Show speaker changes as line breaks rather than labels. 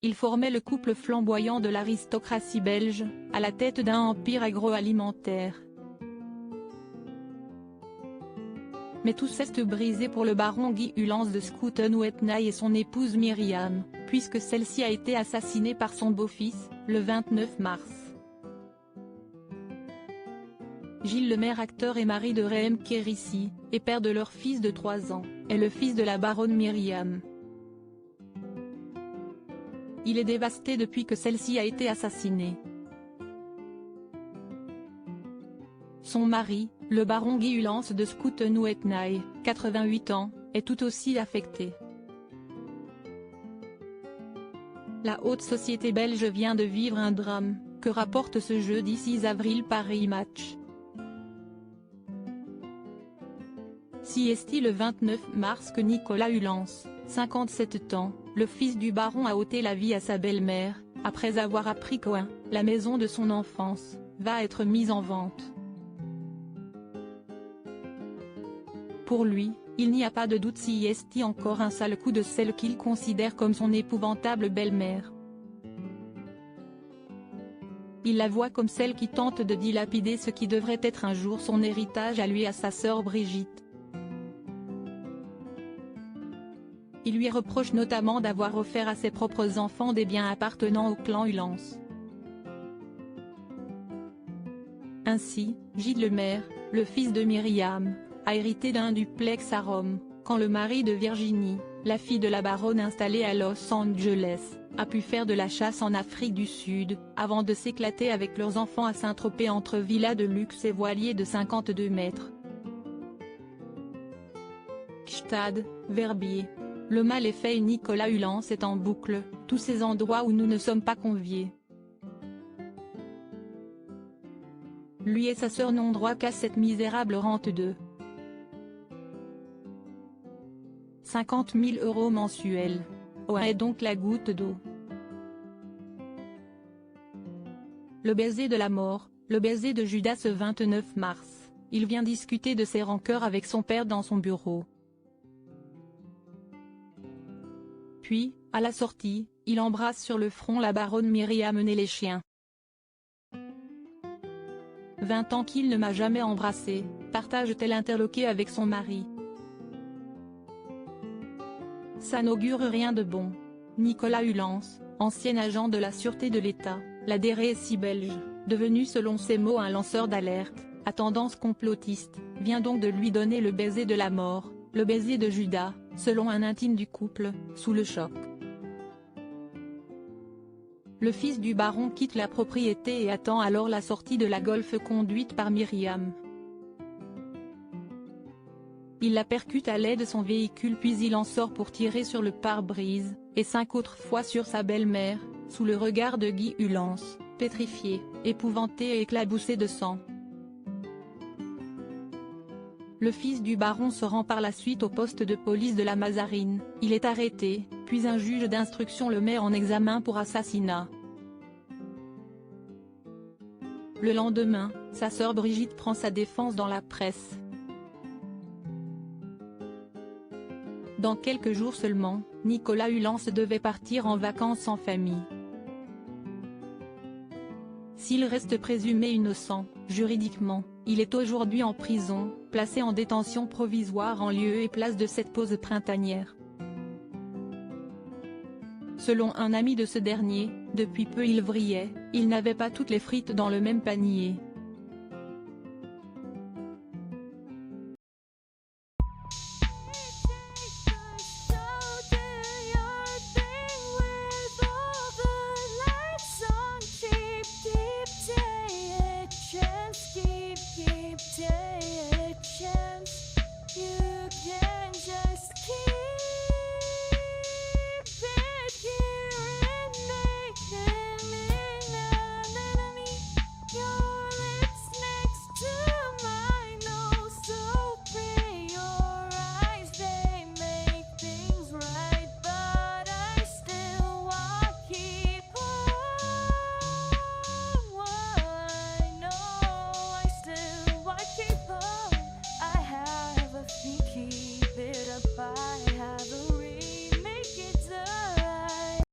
il formait le couple flamboyant de l'aristocratie belge, à la tête d'un empire agroalimentaire. Mais tout s'est brisé pour le baron Guy Ulance de Schouten-Wetnay et son épouse Myriam, puisque celle-ci a été assassinée par son beau-fils, le 29 mars. Gilles Lemaire, acteur et mari de Reem Kérissi, et père de leur fils de 3 ans, est le fils de la baronne Myriam. Il est dévasté depuis que celle-ci a été assassinée. Son mari, le baron Guy Ulance de Schouten-Wetnay, 88 ans, est tout aussi affecté. La haute société belge vient de vivre un drame, que rapporte ce jeudi 6 avril Paris Match. Si est-il le 29 mars que Nicolas Ulance, 57 ans, le fils du baron a ôté la vie à sa belle-mère, après avoir appris que la maison de son enfance, va être mise en vente. Pour lui, il n'y a pas de doute si est encore un sale coup de celle qu'il considère comme son épouvantable belle-mère. Il la voit comme celle qui tente de dilapider ce qui devrait être un jour son héritage à lui et à sa sœur Brigitte. Il lui reproche notamment d'avoir offert à ses propres enfants des biens appartenant au clan Ulance. Ainsi, Gilles Lemaire, le fils de Myriam, a hérité d'un duplex à Rome, quand le mari de Virginie, la fille de la baronne installée à Los Angeles, a pu faire de la chasse en Afrique du Sud, avant de s'éclater avec leurs enfants à Saint-Tropez entre villas de luxe et voiliers de 52 mètres. Gstaad, Verbier. Le mal est fait et Nicolas Ulance est en boucle, tous ces endroits où nous ne sommes pas conviés. Lui et sa sœur n'ont droit qu'à cette misérable rente de 50 000 € mensuels. Est donc la goutte d'eau. Le baiser de la mort, le baiser de Judas ce 29 mars, il vient discuter de ses rancœurs avec son père dans son bureau. Puis, à la sortie, il embrasse sur le front la baronne Myriam et les chiens. 20 ans qu'il ne m'a jamais embrassé, partage-t-elle interloqué avec son mari. Ça n'augure rien de bon. Nicolas Ulance, ancien agent de la sûreté de l'État, la DRSI belge, devenu selon ses mots un lanceur d'alerte, à tendance complotiste, vient donc de lui donner le baiser de la mort, le baiser de Judas, selon un intime du couple, sous le choc. Le fils du baron quitte la propriété et attend alors la sortie de la Golf conduite par Myriam. Il la percute à l'aide de son véhicule puis il en sort pour tirer sur le pare-brise, et 5 autres fois sur sa belle-mère, sous le regard de Guy Ulance, pétrifié, épouvanté et éclaboussé de sang. Le fils du baron se rend par la suite au poste de police de la Mazarine, il est arrêté, puis un juge d'instruction le met en examen pour assassinat. Le lendemain, sa sœur Brigitte prend sa défense dans la presse. Dans quelques jours seulement, Nicolas Ulance devait partir en vacances en famille. S'il reste présumé innocent, juridiquement, il est aujourd'hui en prison, placé en détention provisoire en lieu et place de cette pause printanière. Selon un ami de ce dernier, depuis peu il vrillait, il n'avait pas toutes les frites dans le même panier.
Keep it up.